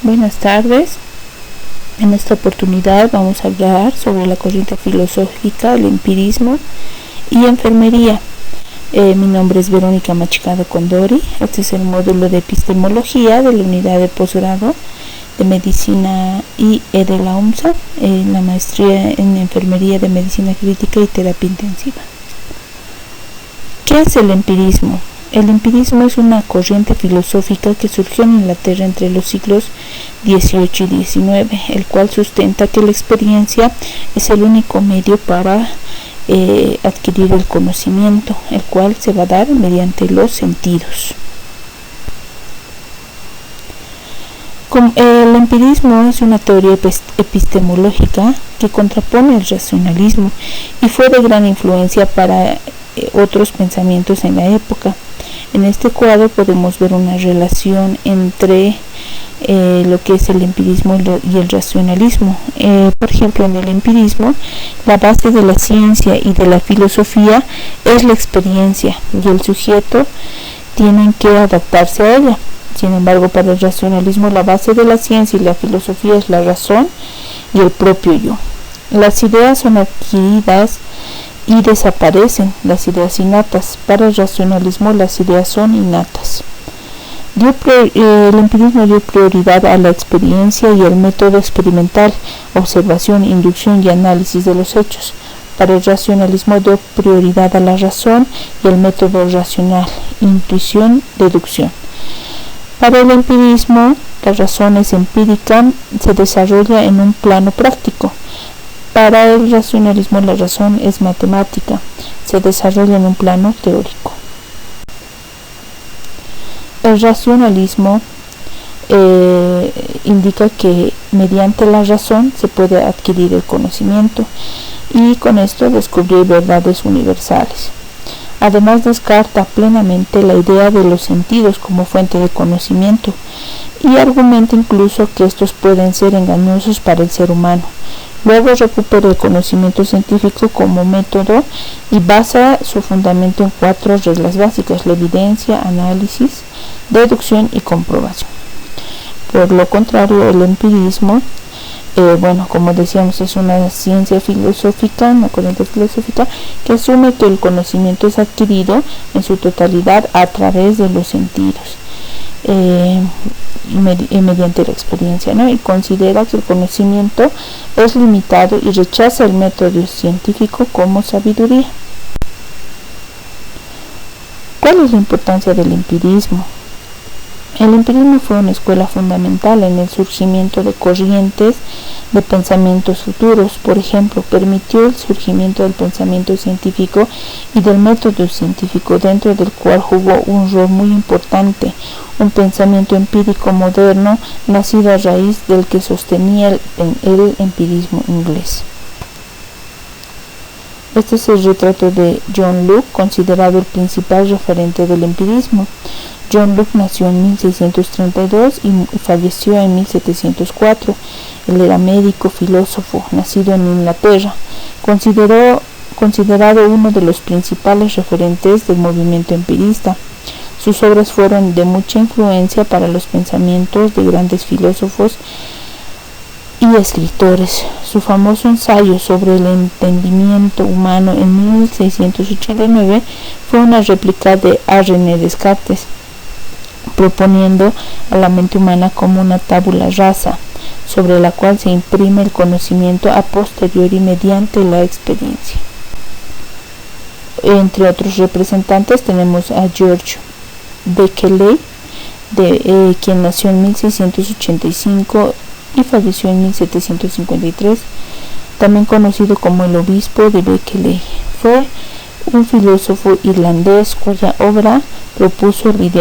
Buenas tardes. En esta oportunidad vamos a hablar sobre la corriente filosófica, el empirismo y enfermería. Mi nombre es Verónica Machicado Condori. Este es el módulo de epistemología de la unidad de posgrado de medicina y de la UMSA, la maestría en enfermería de medicina crítica y terapia intensiva. ¿Qué es el empirismo? El empirismo es una corriente filosófica que surgió en Inglaterra entre los siglos XVIII y XIX, el cual sustenta que la experiencia es el único medio para adquirir el conocimiento, el cual se va a dar mediante los sentidos. El empirismo es una teoría epistemológica que contrapone el racionalismo y fue de gran influencia para otros pensamientos en la época. En este cuadro podemos ver una relación entre lo que es el empirismo y el racionalismo. Por ejemplo, en el empirismo, la base de la ciencia y de la filosofía es la experiencia y el sujeto tienen que adaptarse a ella. Sin embargo, para el racionalismo, la base de la ciencia y la filosofía es la razón y el propio yo. Las ideas son adquiridas y desaparecen las ideas innatas. Para el racionalismo las ideas son innatas. El empirismo dio prioridad a la experiencia y al método experimental, observación, inducción y análisis de los hechos. Para el racionalismo dio prioridad a la razón y al método racional, intuición, deducción. Para el empirismo, la razón es empírica, se desarrolla en un plano práctico. Para el racionalismo la razón es matemática, se desarrolla en un plano teórico. El racionalismo indica que mediante la razón se puede adquirir el conocimiento y con esto descubrir verdades universales. Además, descarta plenamente la idea de los sentidos como fuente de conocimiento y argumenta incluso que estos pueden ser engañosos para el ser humano. Luego recupera el conocimiento científico como método y basa su fundamento en 4 reglas básicas: la evidencia, análisis, deducción y comprobación. Por lo contrario, el empirismo, como decíamos, es una ciencia filosófica, una corriente filosófica que asume que el conocimiento es adquirido en su totalidad a través de los sentidos. Mediante la experiencia, y considera que el conocimiento es limitado y rechaza el método científico como sabiduría. ¿Cuál es la importancia del empirismo? El empirismo fue una escuela fundamental en el surgimiento de corrientes de pensamientos futuros. Por ejemplo, permitió el surgimiento del pensamiento científico y del método científico, dentro del cual jugó un rol muy importante un pensamiento empírico moderno nacido a raíz del que sostenía el empirismo inglés. Este es el retrato de John Locke, considerado el principal referente del empirismo. John Locke nació en 1632 y falleció en 1704. Él era médico, filósofo, nacido en Inglaterra, considerado uno de los principales referentes del movimiento empirista. Sus obras fueron de mucha influencia para los pensamientos de grandes filósofos y escritores. Su famoso ensayo sobre el entendimiento humano en 1689 fue una réplica de René Descartes, proponiendo a la mente humana como una tabula rasa, sobre la cual se imprime el conocimiento a posteriori mediante la experiencia. Entre otros representantes tenemos a George Berkeley, quien nació en 1685 y falleció en 1753, también conocido como el obispo de Berkeley. Fue un filósofo irlandés cuya obra propuso el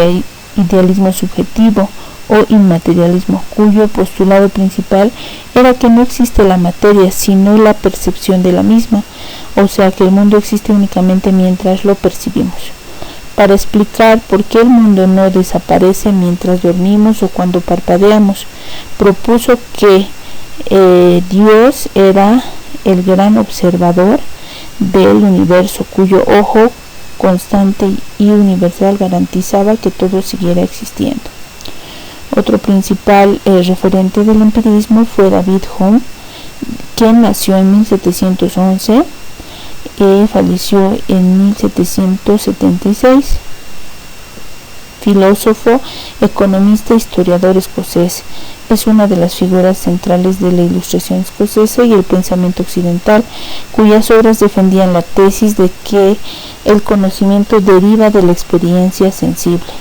idealismo subjetivo o inmaterialismo, cuyo postulado principal era que no existe la materia sino la percepción de la misma, o sea que el mundo existe únicamente mientras lo percibimos. Para explicar por qué el mundo no desaparece mientras dormimos o cuando parpadeamos, propuso que Dios era el gran observador del universo, cuyo ojo constante y universal garantizaba que todo siguiera existiendo. Otro principal referente del empirismo fue David Hume, quien nació en 1711 y falleció en 1776. Filósofo, economista e historiador escocés. Es una de las figuras centrales de la Ilustración escocesa y el pensamiento occidental, cuyas obras defendían la tesis de que el conocimiento deriva de la experiencia sensible.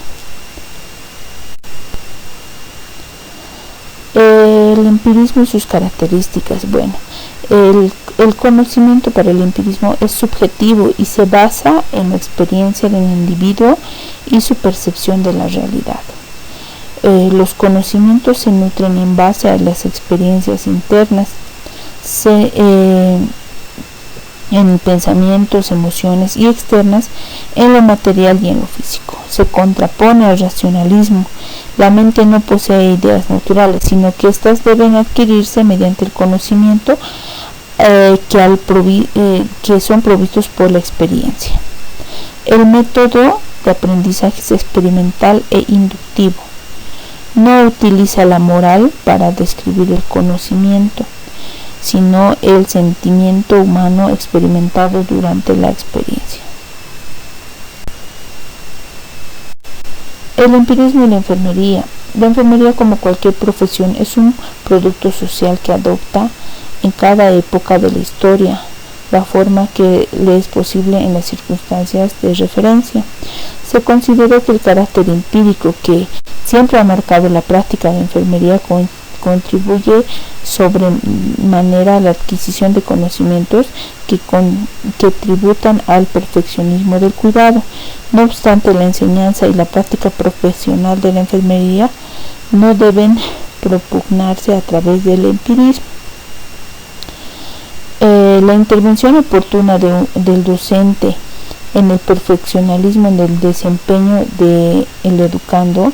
El empirismo y sus características. Bueno, el conocimiento para el empirismo es subjetivo y se basa en la experiencia del individuo y su percepción de la realidad. Los conocimientos se nutren en base a las experiencias internas, en pensamientos, emociones y externas, en lo material y en lo físico. Se contrapone al racionalismo. La mente no posee ideas naturales, sino que éstas deben adquirirse mediante el conocimiento que son provistos por la experiencia. El método de aprendizaje es experimental e inductivo. No utiliza la moral para describir el conocimiento, sino el sentimiento humano experimentado durante la experiencia. El empirismo y la enfermería. La enfermería, como cualquier profesión, es un producto social que adopta en cada época de la historia la forma que le es posible en las circunstancias de referencia. Se considera que el carácter empírico que siempre ha marcado la práctica de enfermería contribuye sobremanera a la adquisición de conocimientos que tributan al perfeccionismo del cuidado. No obstante, la enseñanza y la práctica profesional de la enfermería no deben propugnarse a través del empirismo. La intervención oportuna del docente en el perfeccionalismo en el desempeño del educando,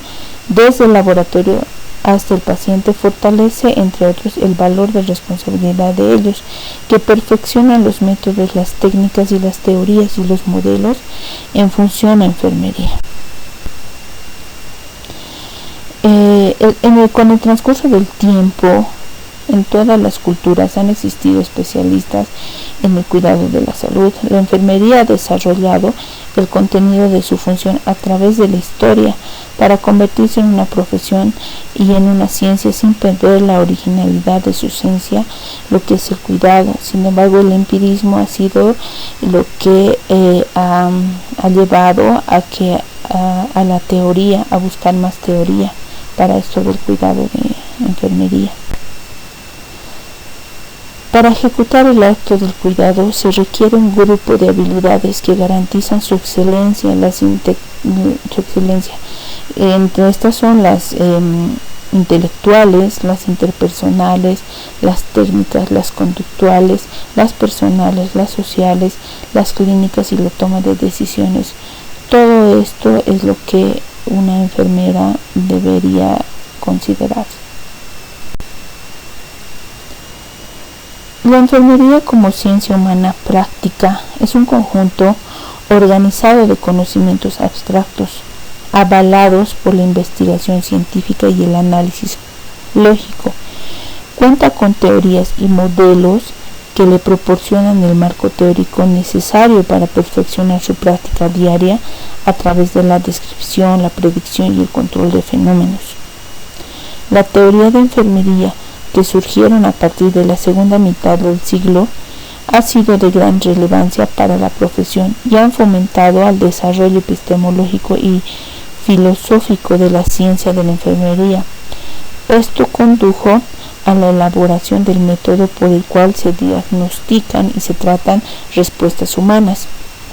desde el laboratorio hasta el paciente, fortalece, entre otros, el valor de responsabilidad de ellos, que perfeccionan los métodos, las técnicas y las teorías y los modelos en función a enfermería. Con el transcurso del tiempo, en todas las culturas han existido especialistas en el cuidado de la salud. La enfermería ha desarrollado el contenido de su función a través de la historia para convertirse en una profesión y en una ciencia sin perder la originalidad de su esencia, lo que es el cuidado. Sin embargo, el empirismo ha sido lo que ha llevado a la teoría, a buscar más teoría para esto del cuidado de enfermería. Para ejecutar el acto del cuidado se requiere un grupo de habilidades que garantizan su excelencia. Entre estas son las intelectuales, las interpersonales, las técnicas, las conductuales, las personales, las sociales, las clínicas y la toma de decisiones. Todo esto es lo que una enfermera debería considerar. La enfermería como ciencia humana práctica es un conjunto organizado de conocimientos abstractos, avalados por la investigación científica y el análisis lógico. Cuenta con teorías y modelos que le proporcionan el marco teórico necesario para perfeccionar su práctica diaria a través de la descripción, la predicción y el control de fenómenos. La teoría de enfermería, que surgieron a partir de la segunda mitad del siglo, ha sido de gran relevancia para la profesión y han fomentado al desarrollo epistemológico y filosófico de la ciencia de la enfermería. Esto condujo a la elaboración del método por el cual se diagnostican y se tratan respuestas humanas,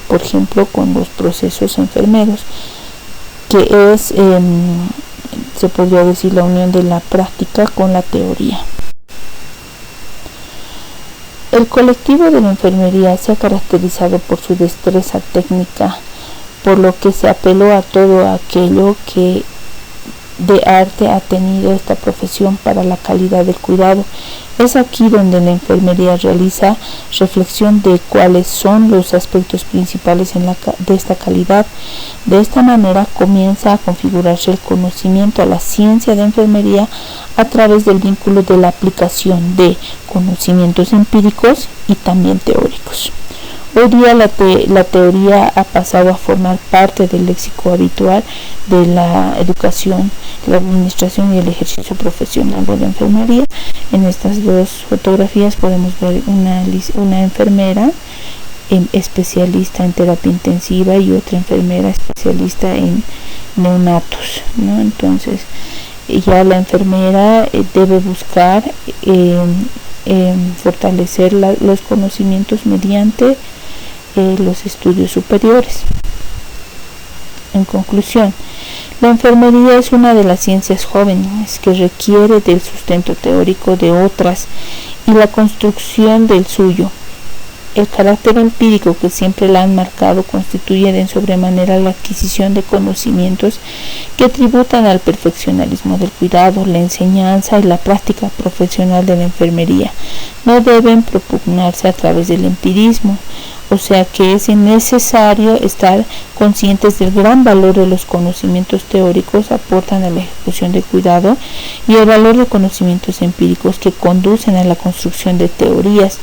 por ejemplo con los procesos enfermeros, que es se podría decir la unión de la práctica con la teoría. El colectivo de la enfermería se ha caracterizado por su destreza técnica, por lo que se apeló a todo aquello que de arte ha tenido esta profesión para la calidad del cuidado Es aquí donde la enfermería realiza reflexión de cuáles son los aspectos principales de esta calidad. De esta manera comienza a configurarse el conocimiento a la ciencia de enfermería a través del vínculo de la aplicación de conocimientos empíricos y también teóricos. Hoy día la teoría ha pasado a formar parte del léxico habitual de la educación, la administración y el ejercicio profesional de la enfermería. En estas dos fotografías podemos ver una enfermera especialista en terapia intensiva y otra enfermera especialista en neonatos, ¿no? Entonces ya la enfermera debe buscar fortalecer los conocimientos mediante los estudios superiores. En conclusión, la enfermería es una de las ciencias jóvenes que requiere del sustento teórico de otras y la construcción del suyo. El carácter empírico que siempre la han marcado constituye de sobremanera la adquisición de conocimientos que tributan al perfeccionalismo del cuidado, la enseñanza y la práctica profesional de la enfermería. No deben propugnarse a través del empirismo, o sea que es necesario estar conscientes del gran valor de los conocimientos teóricos aportan a la ejecución del cuidado y el valor de conocimientos empíricos que conducen a la construcción de teorías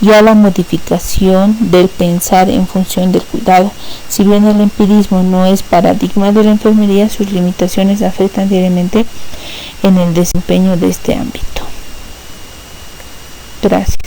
y a la modificación del pensar en función del cuidado. Si bien el empirismo no es paradigma de la enfermería, sus limitaciones afectan diariamente en el desempeño de este ámbito. Gracias.